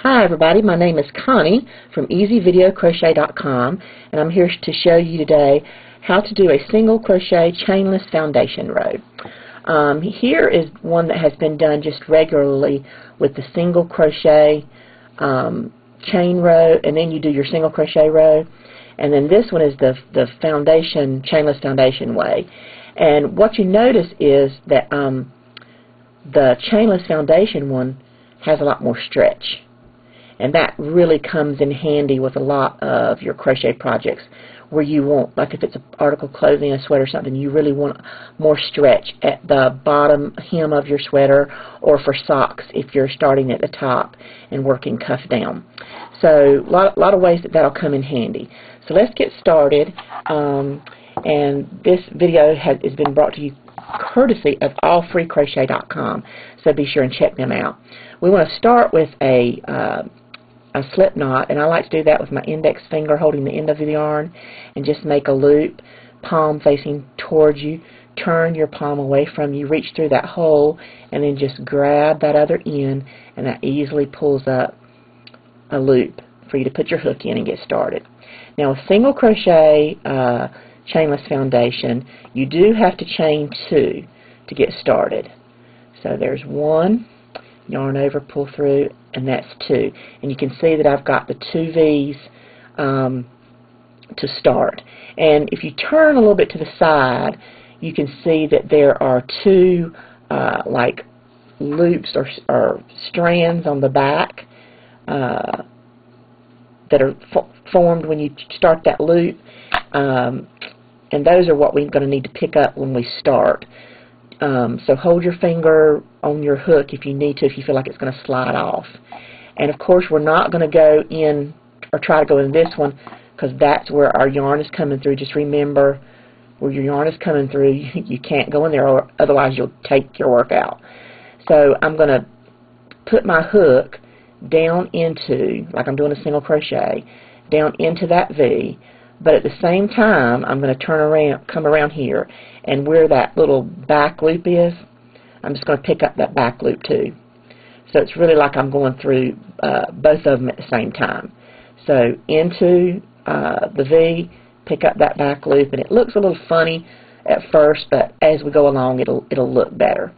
Hi everybody, my name is Connie from EasyVideoCrochet.com, and I'm here to show you today how to do a single crochet chainless foundation row. Here is one that has been done just regularly with the single crochet chain row, and then you do your single crochet row, and then this one is the foundation, chainless foundation way. And what you notice is that the chainless foundation one has a lot more stretch. And that really comes in handy with a lot of your crochet projects where you want, like if it's an article clothing, a sweater or something, you really want more stretch at the bottom hem of your sweater, or for socks if you're starting at the top and working cuff down. So a lot of ways that'll come in handy. So let's get started. And this video has been brought to you courtesy of allfreecrochet.com, so be sure and check them out. We want to start with a slip knot, and I like to do that with my index finger holding the end of the yarn, and just make a loop, palm facing towards you, turn your palm away from you, reach through that hole, and then just grab that other end, and that easily pulls up a loop for you to put your hook in and get started. Now with single crochet chainless foundation, you do have to chain 2 to get started. So there's 1, yarn over, pull through, and that's 2. And you can see that I've got the 2 V's to start. And if you turn a little bit to the side, you can see that there are 2 like loops or strands on the back that are formed when you start that loop. And those are what we're going to need to pick up when we start. So hold your finger on your hook if you need to, if you feel like it's going to slide off. And of course we're not going to go in or try to go in this one, because that's where our yarn is coming through. Just remember, where your yarn is coming through, you can't go in there, or otherwise you'll take your work out. So I'm going to put my hook down into, like I'm doing a single crochet, down into that V. But at the same time, I'm going to turn around, come around here, and where that little back loop is, I'm just going to pick up that back loop too. So it's really like I'm going through both of them at the same time. So into the V, pick up that back loop, and it looks a little funny at first, but as we go along, it'll look better.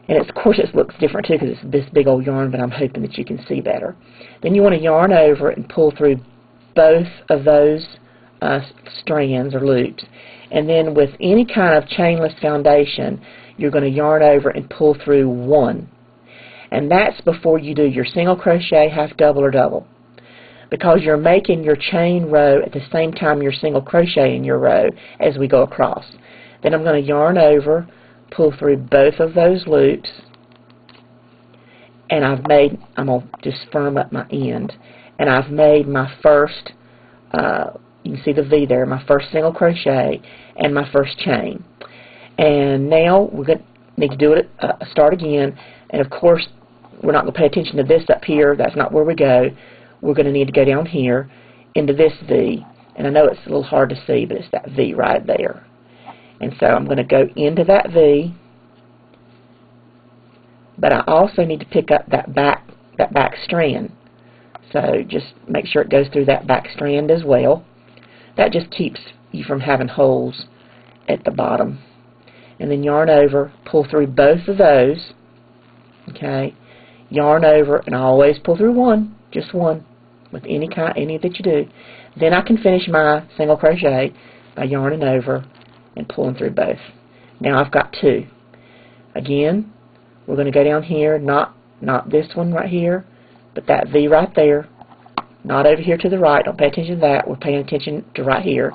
And of course it looks different too, because it's this big old yarn, but I'm hoping that you can see better. Then you want to yarn over and pull through both of those strands or loops, and then with any kind of chainless foundation, you're going to yarn over and pull through 1, and that's before you do your single crochet, half double, or double, because you're making your chain row at the same time you're single crocheting your row as we go across. Then I'm going to yarn over, pull through both of those loops, and I'm going to just firm up my end. And I've made my first, you can see the V there, my first single crochet and my first chain. And now we're going to need to do it, start again. And of course, we're not going to pay attention to this up here. That's not where we go. We're going to need to go down here into this V. And I know it's a little hard to see, but it's that V right there. And so I'm going to go into that V. But I also need to pick up that back strand. So just make sure it goes through that back strand as well. That just keeps you from having holes at the bottom. And then yarn over, pull through both of those. Okay, yarn over, and I always pull through 1, just 1, with any that you do. Then I can finish my single crochet by yarning over and pulling through both. Now I've got 2. Again, we're going to go down here, not this one right here, but that V right there, not over here to the right. Don't pay attention to that. We're paying attention to right here.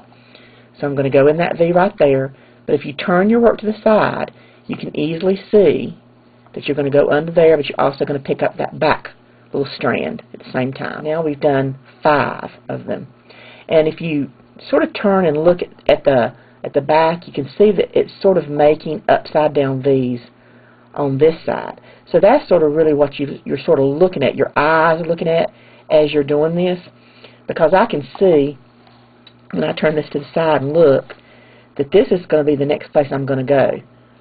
So I'm going to go in that V right there. But if you turn your work to the side, you can easily see that you're going to go under there, but you're also going to pick up that back little strand at the same time. Now we've done 5 of them. And if you sort of turn and look at the back, you can see that it's sort of making upside down V's on this side. So that's sort of really what you're sort of looking at, your eyes are looking at as you're doing this, because I can see when I turn this to the side and look that this is going to be the next place I'm going to go.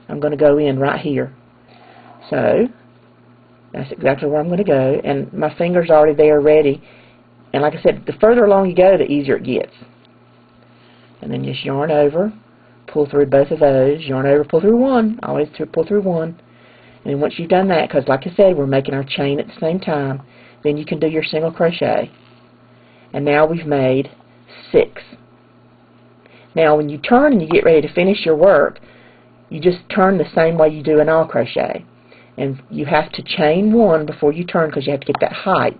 I'm going to go in right here. So That's exactly where I'm going to go, and my finger's already there ready. And like I said, the further along you go, the easier it gets. And then just yarn over, pull through both of those, yarn over, pull through one, always pull through one. And then once you've done that, because like I said, we're making our chain at the same time, then you can do your single crochet. And now we've made 6. Now when you turn and you get ready to finish your work, you just turn the same way you do an all crochet. And you have to chain 1 before you turn, because you have to get that height.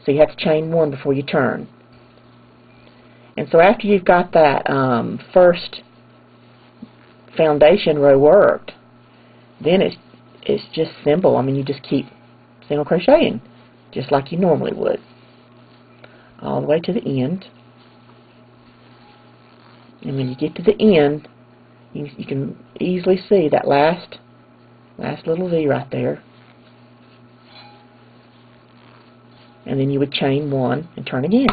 So you have to chain 1 before you turn. And so after you've got that first foundation row worked, then it's just simple. I mean, you just keep single crocheting just like you normally would all the way to the end. And when you get to the end, you can easily see that last little V right there. And then you would chain 1 and turn again.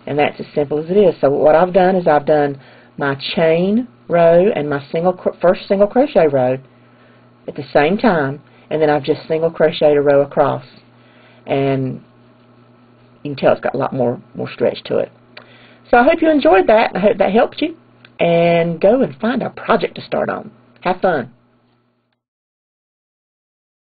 And that's as simple as it is. So what I've done is I've done my chain row and my first single crochet row at the same time, and then I've just single crocheted a row across. And you can tell it's got a lot more stretch to it. So I hope you enjoyed that. I hope that helped you. And go and find a project to start on. Have fun.